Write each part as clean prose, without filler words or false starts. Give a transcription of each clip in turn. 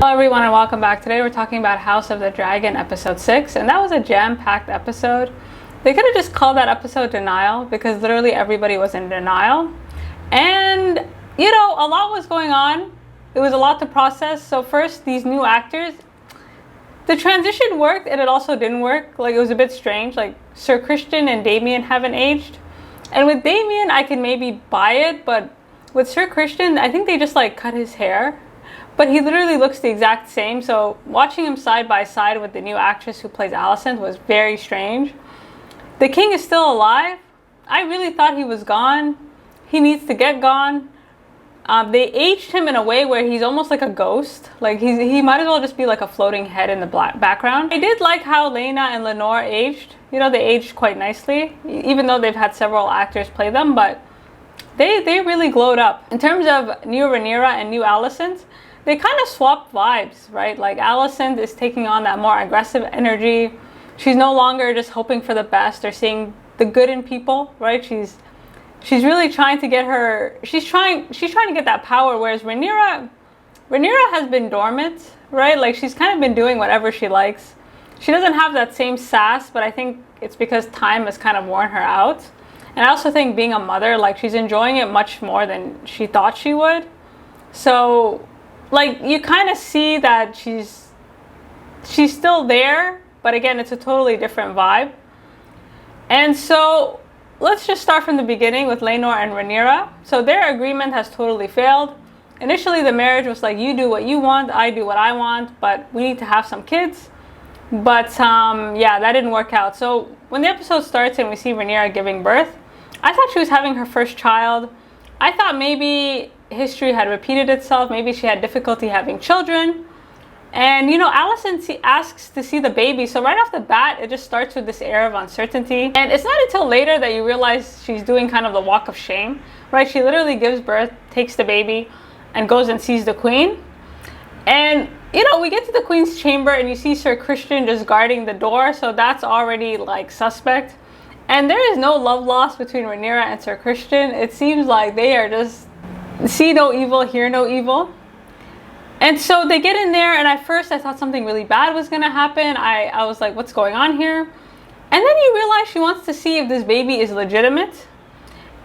Hello everyone and welcome back. Today we're talking about House of the Dragon episode 6, and that was a jam-packed episode. They could have just called that episode Denial because literally everybody was in denial. And you know, a lot was going on. It was a lot to process. So first, these new actors, the transition worked and it also didn't work. Like, it was a bit strange. Like, Ser Criston and Daemon haven't aged. And with Daemon, I can maybe buy it, but with Ser Criston, I think they just like cut his hair. But he literally looks the exact same. So watching him side by side with the new actress who plays Alicent was very strange. The king is still alive. I really thought he was gone. He needs to get gone. They aged him in a way where he's almost like a ghost. Like he might as well just be like a floating head in the background. I did like how Laena and Laenor aged. You know, they aged quite nicely, even though they've had several actors play them, but they really glowed up. In terms of new Rhaenyra and new Alicent, they kind of swapped vibes, right? Like, Alicent is taking on that more aggressive energy. She's no longer just hoping for the best or seeing the good in people, right? She's really trying to get her, she's trying to get that power, whereas Rhaenyra has been dormant, right? Like, she's kind of been doing whatever she likes. She doesn't have that same sass, but I think it's because time has kind of worn her out. And I also think being a mother, like, she's enjoying it much more than she thought she would. So, like, you kind of see that she's still there, but again, it's a totally different vibe. And so let's just start from the beginning with Laenor and Rhaenyra. So their agreement has totally failed. Initially, the marriage was like, you do what you want, I do what I want, but we need to have some kids. But yeah, that didn't work out. So when the episode starts and we see Rhaenyra giving birth, I thought she was having her first child. I thought maybe history had repeated itself. Maybe she had difficulty having children. And, you know, Alicent asks to see the baby. So right off the bat, it just starts with this air of uncertainty. And it's not until later that you realize she's doing kind of the walk of shame, right? She literally gives birth, takes the baby, and goes and sees the queen. And, you know, we get to the queen's chamber and you see Ser Criston just guarding the door. So that's already, like, suspect. And there is no love lost between Rhaenyra and Ser Criston. It seems like they are just see no evil, hear no evil. And so they get in there, and at first I thought something really bad was gonna happen. I was like, what's going on here? And then you realize she wants to see if this baby is legitimate.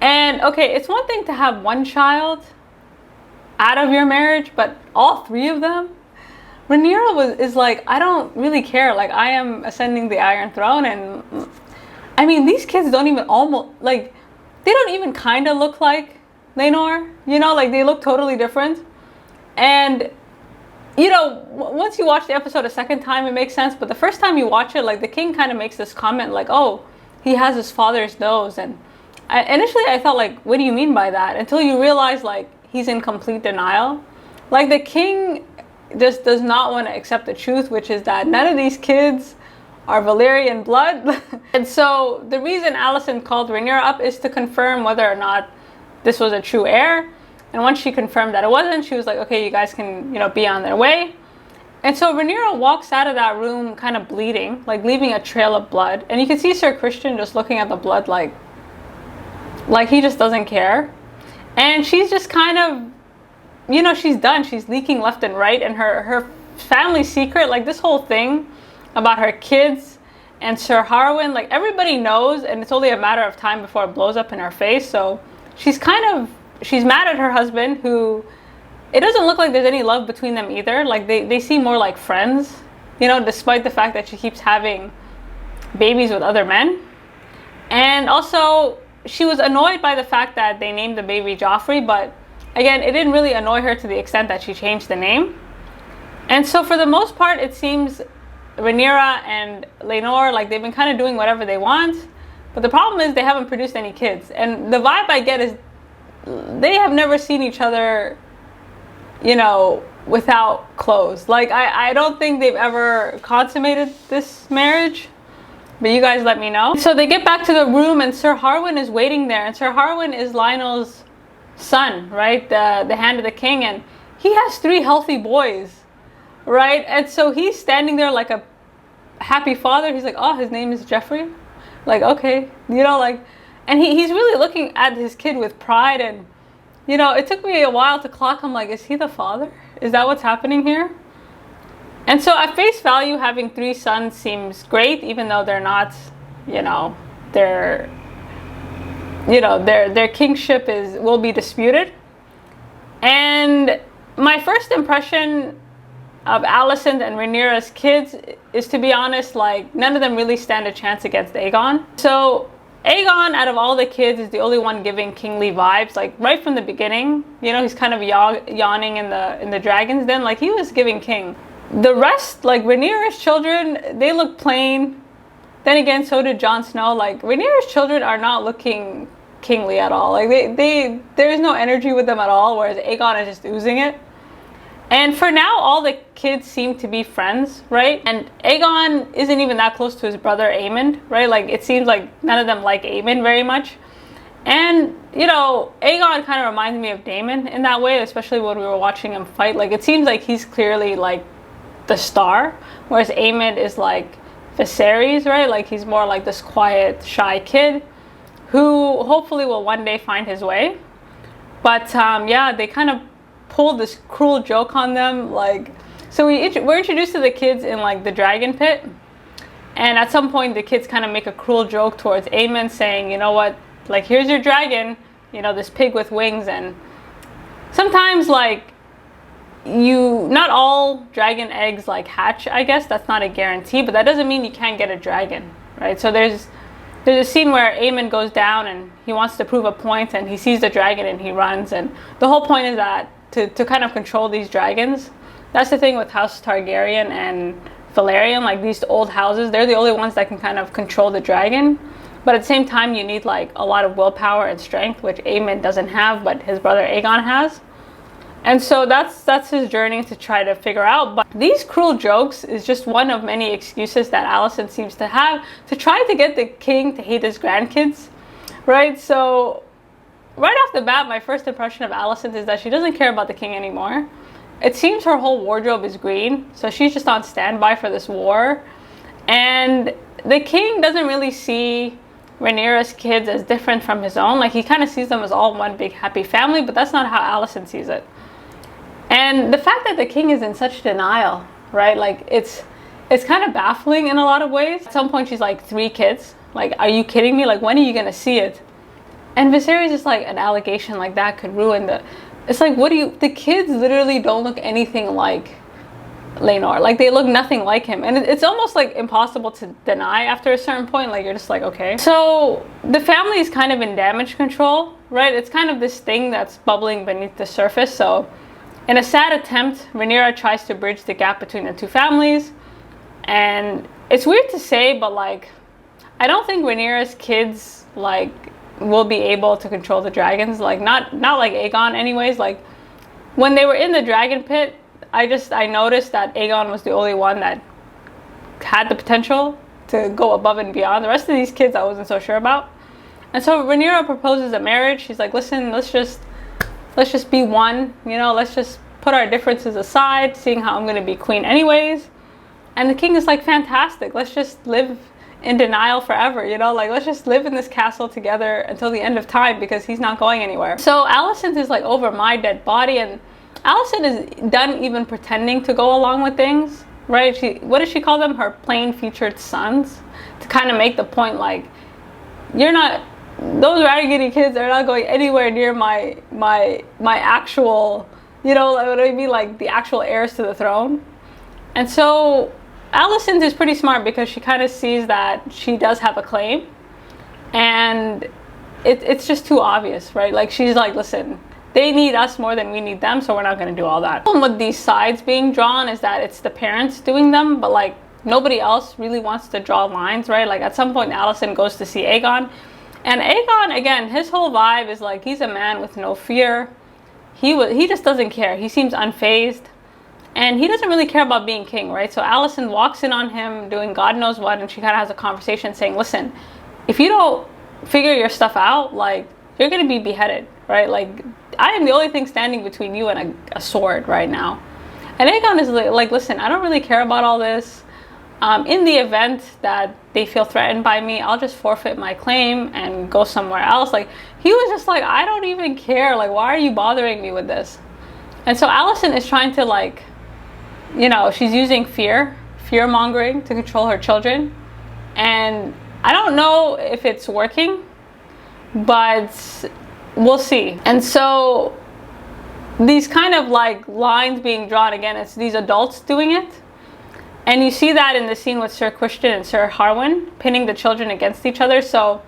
And okay, it's one thing to have one child out of your marriage, but all three of them? Rhaenyra is like, I don't really care. Like, I am ascending the Iron Throne, and I mean, these kids don't even they don't even kind of look like Laenor, you know, like, they look totally different. And, you know, once you watch the episode a second time, it makes sense. But the first time you watch it, like, the king kind of makes this comment like, oh, he has his father's nose. And initially I thought, like, what do you mean by that? Until you realize, like, he's in complete denial. Like, the king just does not want to accept the truth, which is that none of these kids are Valyrian blood. And so the reason Alicent called Rhaenyra up is to confirm whether or not this was a true heir. And once she confirmed that it wasn't, she was like, okay, you guys can, you know, be on their way. And so Rhaenyra walks out of that room kind of bleeding, like leaving a trail of blood. And you can see Ser Criston just looking at the blood like he just doesn't care. And she's just kind of, you know, she's done. She's leaking left and right. And her family secret, like this whole thing about her kids and Sir Harwin, like, everybody knows, and it's only a matter of time before it blows up in her face. So she's mad at her husband, who, it doesn't look like there's any love between them either. Like, they seem more like friends, you know, despite the fact that she keeps having babies with other men. And also, she was annoyed by the fact that they named the baby Joffrey, but again, it didn't really annoy her to the extent that she changed the name. And so for the most part, it seems Rhaenyra and Laenor, like, they've been kind of doing whatever they want. But the problem is they haven't produced any kids. And the vibe I get is they have never seen each other, you know, without clothes. Like, I don't think they've ever consummated this marriage. But you guys let me know. So they get back to the room and Sir Harwin is waiting there. And Sir Harwin is Lyonel's son, right? The hand of the king. And he has 3 healthy boys, right? And so he's standing there like a happy father. He's like, oh, his name is Jeffrey. Like, okay, you know, like, and he's really looking at his kid with pride. And, you know, it took me a while to clock. I'm like, is he the father? Is that what's happening here? And so at face value, having 3 sons seems great, even though they're not, you know, their kingship will be disputed. And my first impression of Alicent and Rhaenyra's kids is, to be honest, like, none of them really stand a chance against Aegon. So Aegon, out of all the kids, is the only one giving kingly vibes, like right from the beginning. You know, he's kind of yawning in the dragon's den, like he was giving king. The rest, like Rhaenyra's children, they look plain. Then again, so did Jon Snow. Like, Rhaenyra's children are not looking kingly at all. Like, there is no energy with them at all, whereas Aegon is just oozing it. And for now, all the kids seem to be friends, right? And Aegon isn't even that close to his brother Aemond, right? Like, it seems like none of them like Aemond very much. And, you know, Aegon kind of reminds me of Daemon in that way, especially when we were watching him fight. Like, it seems like he's clearly, like, the star, whereas Aemond is, like, Viserys, right? Like, he's more like this quiet, shy kid who hopefully will one day find his way. But, yeah, they kind of pulled this cruel joke on them. Like, so we're introduced to the kids in, like, the dragon pit, and at some point the kids kind of make a cruel joke towards Aemond, saying, you know what, like, here's your dragon, you know, this pig with wings. And sometimes, like, not all dragon eggs, like, hatch, I guess. That's not a guarantee, but that doesn't mean you can't get a dragon, right? So there's a scene where Aemond goes down and he wants to prove a point, and he sees the dragon and he runs. And the whole point is that to kind of control these dragons. That's the thing with House Targaryen and Valerian, like, these old houses, they're the only ones that can kind of control the dragon. But at the same time, you need, like, a lot of willpower and strength, which Aemond doesn't have, but his brother Aegon has. And so that's his journey to try to figure out. But these cruel jokes is just one of many excuses that Alicent seems to have to try to get the king to hate his grandkids, right? So right off the bat, my first impression of Alicent is that she doesn't care about the king anymore. It seems her whole wardrobe is green, so she's just on standby for this war. And the king doesn't really see Rhaenyra's kids as different from his own. Like, he kind of sees them as all one big happy family, but that's not how Alicent sees it. And the fact that the king is in such denial, right? Like, it's kind of baffling in a lot of ways. At some point, she's like, 3 kids? Like, are you kidding me? Like, when are you gonna see it? And Viserys is like, an allegation like that could ruin the... It's like, the kids literally don't look anything like Laenor. Like, they look nothing like him. And it's almost, like, impossible to deny after a certain point. Like, you're just like, okay. So the family is kind of in damage control, right? It's kind of this thing that's bubbling beneath the surface. So in a sad attempt, Rhaenyra tries to bridge the gap between the 2 families. And it's weird to say, but, like, I don't think Rhaenyra's kids, like, will be able to control the dragons. Like, not like Aegon anyways. Like, when they were in the dragon pit, I noticed that Aegon was the only one that had the potential to go above and beyond. The rest of these kids I wasn't so sure about. And so Rhaenyra proposes a marriage. She's like, listen, let's just be one, you know, let's just put our differences aside, seeing how I'm going to be queen anyways. And the king is like, fantastic, let's just live in denial forever, you know, like, let's just live in this castle together until the end of time, because he's not going anywhere. So Alicent is like, over my dead body, and Alicent is done even pretending to go along with things, right? What does she call them? Her plain featured sons, to kind of make the point, like, those raggedy kids are not going anywhere near my actual, you know what I mean, like, the actual heirs to the throne. And so Alicent is pretty smart, because she kind of sees that she does have a claim, and it's just too obvious, right? Like, she's like, listen, they need us more than we need them, so we're not going to do all that. The problem with these sides being drawn is that it's the parents doing them, but, like, nobody else really wants to draw lines, right? Like, at some point Alicent goes to see Aegon, and Aegon, again, his whole vibe is like, he's a man with no fear. He just doesn't care. He seems unfazed. And he doesn't really care about being king, right? So Alicent walks in on him doing God knows what, and she kind of has a conversation saying, listen, if you don't figure your stuff out, like, you're going to be beheaded, right? Like, I am the only thing standing between you and a sword right now. And Aegon is like, listen, I don't really care about all this. In the event that they feel threatened by me, I'll just forfeit my claim and go somewhere else. Like, he was just like, I don't even care. Like, why are you bothering me with this? And so Alicent is trying to, like, you know, she's using fear-mongering to control her children. And I don't know if it's working, but we'll see. And so these kind of like lines being drawn, again, it's these adults doing it. And you see that in the scene with Ser Criston and Ser Harwin pinning the children against each other. So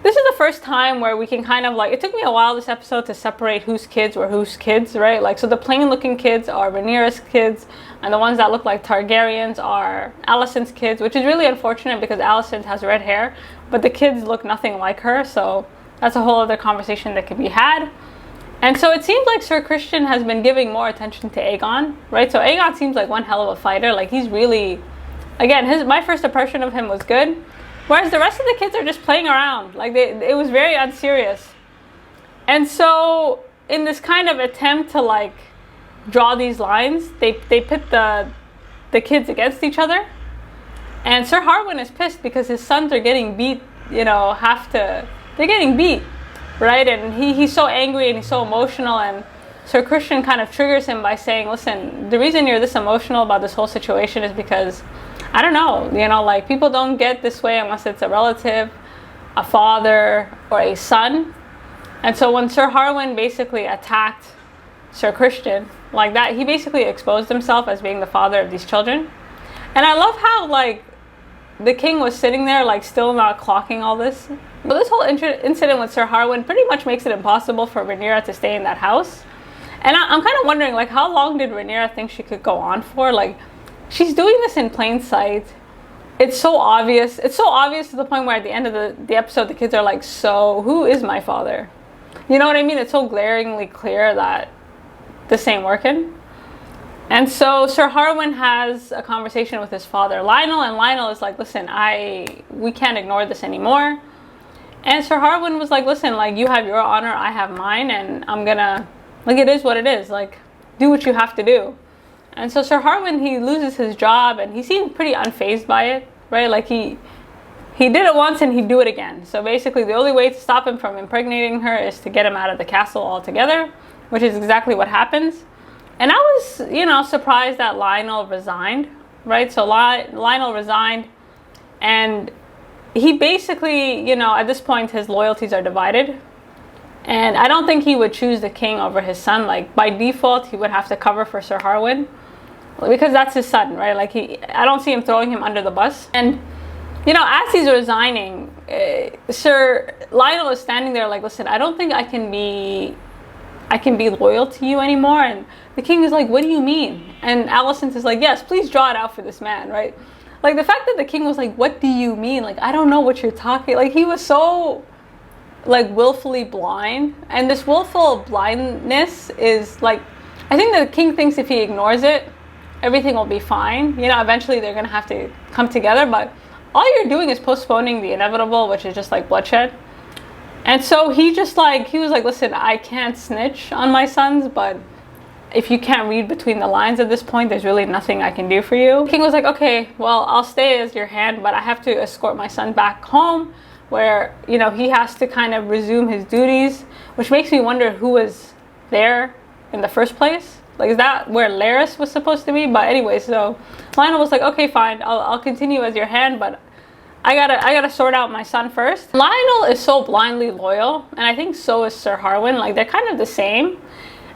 this is the first time where we can kind of like, it took me a while this episode to separate whose kids were whose kids, right? Like, so the plain looking kids are Rhaenyra's kids, and the ones that look like Targaryens are Alicent's kids, which is really unfortunate because Alicent has red hair, but the kids look nothing like her. So that's a whole other conversation that could be had. And so it seems like Ser Criston has been giving more attention to Aegon, right? So Aegon seems like one hell of a fighter. Like, he's really, again, my first impression of him was good. Whereas the rest of the kids are just playing around. Like, it was very unserious. And so in this kind of attempt to like draw these lines, they pit the kids against each other. And Ser Harwin is pissed because his sons are getting beat, you know, they're getting beat. Right, and he's so angry and he's so emotional, and Ser Criston kind of triggers him by saying, listen, the reason you're this emotional about this whole situation is because, I don't know, you know, like, people don't get this way unless it's a relative, a father, or a son. And so when Ser Harwin basically attacked Ser Criston like that, he basically exposed himself as being the father of these children. And I love how, like, the king was sitting there, like, still not clocking all this. But this whole incident with Ser Harwin pretty much makes it impossible for Rhaenyra to stay in that house. And I'm kind of wondering, like, how long did Rhaenyra think she could go on for? Like, she's doing this in plain sight. It's so obvious. It's so obvious to the point where at the end of the episode, the kids are like, so who is my father? You know what I mean? It's so glaringly clear that this ain't working. And so Ser Harwin has a conversation with his father, Lyonel, and Lyonel is like, listen, we can't ignore this anymore. And Ser Harwin was like, listen, like, you have your honor, I have mine, and I'm gonna, like, it is what it is. Like, do what you have to do. And so Ser Harwin, he loses his job, and he seemed pretty unfazed by it, right? Like, he did it once, and he'd do it again. So basically, the only way to stop him from impregnating her is to get him out of the castle altogether, which is exactly what happens. And I was, you know, surprised that Lyonel resigned, right? So Lyonel resigned, and he basically, you know, at this point, his loyalties are divided. And I don't think he would choose the king over his son. Like, by default, he would have to cover for Ser Harwin because that's his son, right? Like, I don't see him throwing him under the bus. And, you know, as he's resigning, Lyonel is standing there like, listen, I don't think I can be loyal to you anymore. And the king is like, what do you mean? And Alicent is like, yes, please draw it out for this man, right? Like, the fact that the king was like, what do you mean? Like, I don't know what you're talking. Like, he was so, like, willfully blind. And this willful blindness is, like, I think the king thinks if he ignores it, everything will be fine. You know, eventually they're going to have to come together. But all you're doing is postponing the inevitable, which is just, like, bloodshed. And so he was like, listen, I can't snitch on my sons, but if you can't read between the lines at this point, there's really nothing I can do for you. King was like, okay, well, I'll stay as your hand, but I have to escort my son back home where, you know, he has to kind of resume his duties, which makes me wonder who was there in the first place. Like, is that where Larys was supposed to be? But anyway, so Lyonel was like, okay, fine, I'll continue as your hand, but I gotta sort out my son first. Lyonel is so blindly loyal, and I think so is Ser Harwin. Like, they're kind of the same.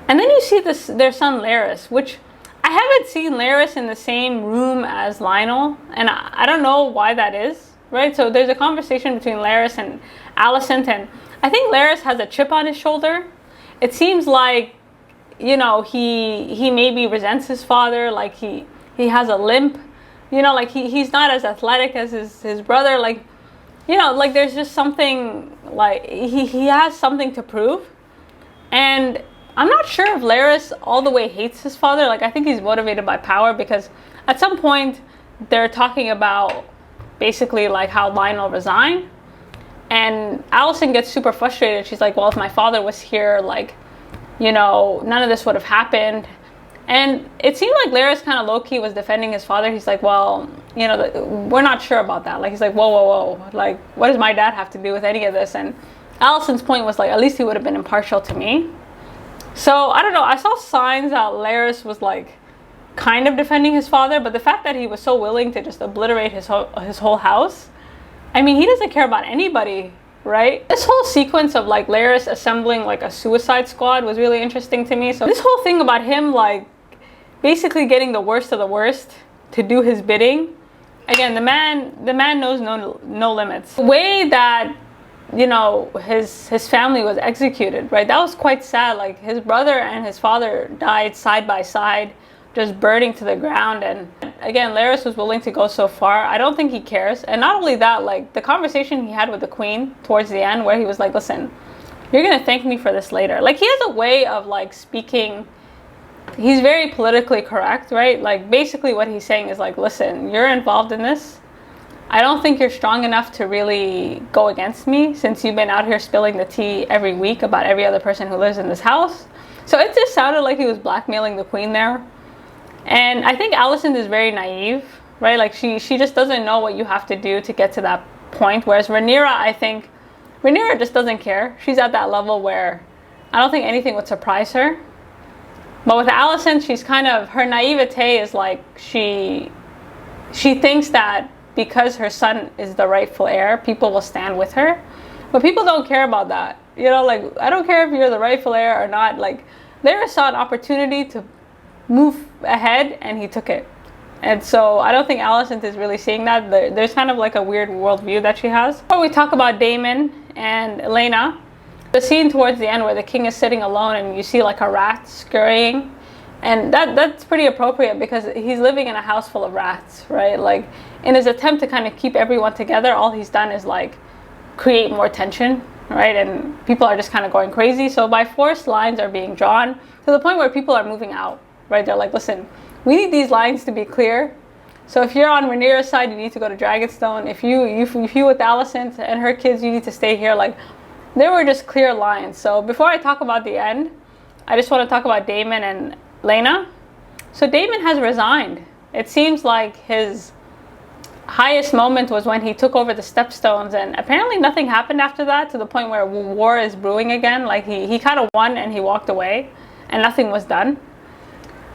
And then you see their son Larys, which I haven't seen Larys in the same room as Lyonel, and I don't know why that is, right? So there's a conversation between Larys and Alicent, and I think Larys has a chip on his shoulder. It seems like, you know, he maybe resents his father, like he has a limp, you know, like he's not as athletic as his brother, like, you know, like there's just something, like he has something to prove. And I'm not sure if Larys all the way hates his father. Like, I think he's motivated by power, because at some point they're talking about basically like how Lyonel resigned, and Alicent gets super frustrated. She's like, well, if my father was here, like, you know, none of this would have happened. And it seemed like Larys kind of low-key was defending his father. He's like, well, you know, we're not sure about that. Like, he's like, whoa. Like, what does my dad have to do with any of this? And Alicent's point was like, at least he would have been impartial to me. So, I don't know. I saw signs that Larys was like, kind of defending his father, but the fact that he was so willing to just obliterate his whole house, I mean, he doesn't care about anybody, right? This whole sequence of like Larys assembling like a suicide squad was really interesting to me. So this whole thing about him like basically getting the worst of the worst to do his bidding, again, the man knows no limits. The way that, you know, his family was executed, right, that was quite sad. Like his brother and his father died side by side, just burning to the ground. And again, Larys was willing to go so far. I don't think he cares. And not only that, like the conversation he had with the queen towards the end, where he was like, listen, you're gonna thank me for this later. Like he has a way of like speaking, he's very politically correct, right? Like basically what he's saying is like, listen, you're involved in this. I don't think you're strong enough to really go against me, since you've been out here spilling the tea every week about every other person who lives in this house. So it just sounded like he was blackmailing the queen there. And I think Alicent is very naive, right? Like she just doesn't know what you have to do to get to that point. Whereas Rhaenyra, I think, Rhaenyra just doesn't care. She's at that level where I don't think anything would surprise her. But with Alicent, she's kind of, her naivete is like she thinks that because her son is the rightful heir, people will stand with her. But people don't care about that. You know, like I don't care if you're the rightful heir or not. Like Larys saw an opportunity to move ahead and he took it. And so I don't think Alicent is really seeing that. There's kind of like a weird worldview that she has. Before we talk about Daemon and Laena, the scene towards the end where the king is sitting alone and you see like a rat scurrying, and that's pretty appropriate because he's living in a house full of rats, right? Like in his attempt to kind of keep everyone together, all he's done is like create more tension, right? And people are just kind of going crazy. So by force, lines are being drawn to the point where people are moving out. Right, they're like, listen, we need these lines to be clear. So if you're on Rhaenyra's side, you need to go to Dragonstone. If you with Alicent and her kids, you need to stay here. Like, there were just clear lines. So before I talk about the end, I just want to talk about Daemon and Laena. So Daemon has resigned. It seems like his highest moment was when he took over the Stepstones, and apparently nothing happened after that, to the point where war is brewing again. Like he kind of won and he walked away, and nothing was done.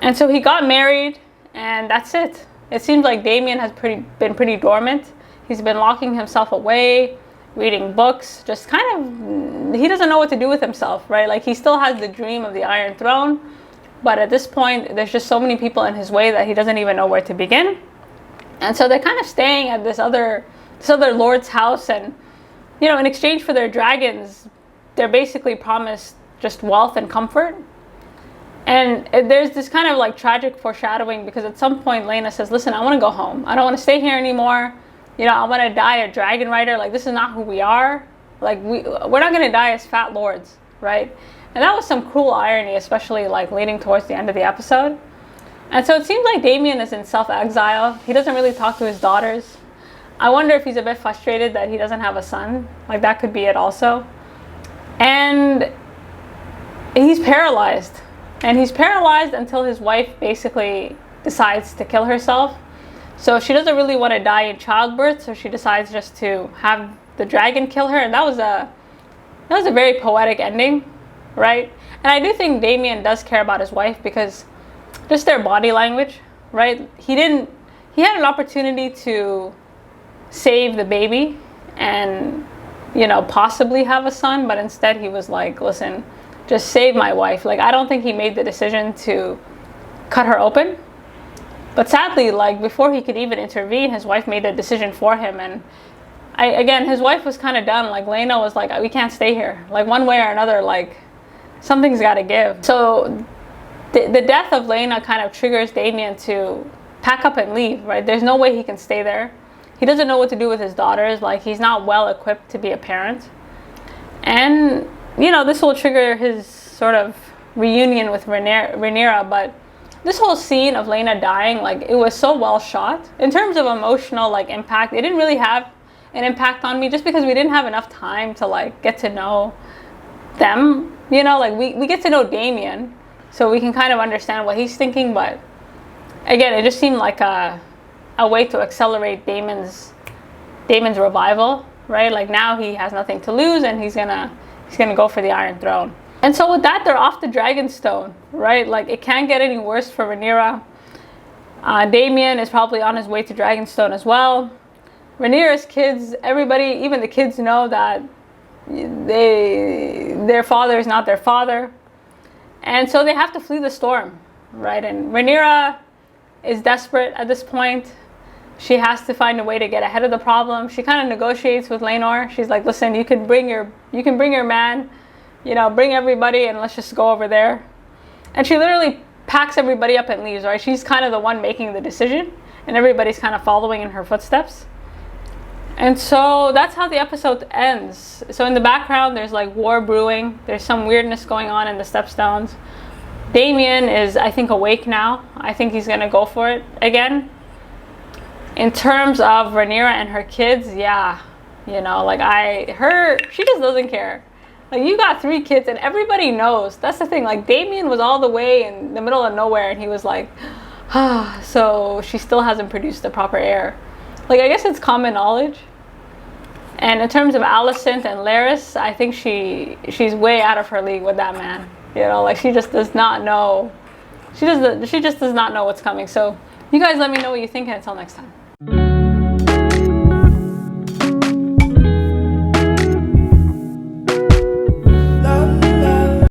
And so he got married, and that's it. It seems like Daemon has been pretty dormant. He's been locking himself away, reading books, just kind of, he doesn't know what to do with himself, right? Like he still has the dream of the Iron Throne, but at this point, there's just so many people in his way that he doesn't even know where to begin. And so they're kind of staying at this other lord's house, and, you know, in exchange for their dragons, they're basically promised just wealth and comfort. And there's this kind of like tragic foreshadowing, because at some point Laena says, listen, I want to go home. I don't want to stay here anymore. You know, I want to die a dragon rider. Like, this is not who we are. Like, we're not going to die as fat lords, right? And that was some cruel irony, especially like leading towards the end of the episode. And so it seems like Daemon is in self-exile. He doesn't really talk to his daughters. I wonder if he's a bit frustrated that he doesn't have a son. Like, that could be it also. And he's paralyzed. And he's paralyzed until his wife basically decides to kill herself. So she doesn't really want to die in childbirth, so she decides just to have the dragon kill her. And that was a very poetic ending, right? And I do think Daemon does care about his wife, because just their body language, right? He had an opportunity to save the baby and, you know, possibly have a son, but instead he was like, listen, just save my wife. Like, I don't think he made the decision to cut her open. But sadly, like, before he could even intervene, his wife made the decision for him. And again, his wife was kind of done. Like, Laena was like, we can't stay here. Like, one way or another, like, something's got to give. So the death of Laena kind of triggers Daemon to pack up and leave, right? There's no way he can stay there. He doesn't know what to do with his daughters. Like, he's not well equipped to be a parent. And, you know, this will trigger his sort of reunion with Rhaenyra, but this whole scene of Laena dying, like, it was so well shot. In terms of emotional, like, impact, it didn't really have an impact on me, just because we didn't have enough time to, like, get to know them. You know, like, we get to know Daemon, so we can kind of understand what he's thinking, but again, it just seemed like a way to accelerate Daemon's revival, right? Like, now he has nothing to lose, and he's gonna go for the Iron Throne. And so with that, they're off the Dragonstone, right? Like, it can't get any worse for Rhaenyra. Daemon is probably on his way to Dragonstone as well. Rhaenyra's kids, everybody, even the kids know that their father is not their father. And so they have to flee the storm, right? And Rhaenyra is desperate at this point. She has to find a way to get ahead of the problem. She kind of negotiates with Laenor. She's like, listen, you can bring your man, you know, bring everybody and let's just go over there. And she literally packs everybody up and leaves, right? She's kind of the one making the decision and everybody's kind of following in her footsteps. And so that's how the episode ends. So in the background, there's like war brewing. There's some weirdness going on in the Stepstones. Daemon is, I think, awake now. I think he's gonna go for it again. In terms of Rhaenyra and her kids, yeah, you know, like she just doesn't care. Like, you got 3 kids and everybody knows. That's the thing. Like, Daemon was all the way in the middle of nowhere and he was like, so she still hasn't produced the proper heir. Like, I guess it's common knowledge. And in terms of Alicent and Larys, I think she's way out of her league with that man. You know, like, she just does not know. She just does not know what's coming. So you guys let me know what you think, and until next time.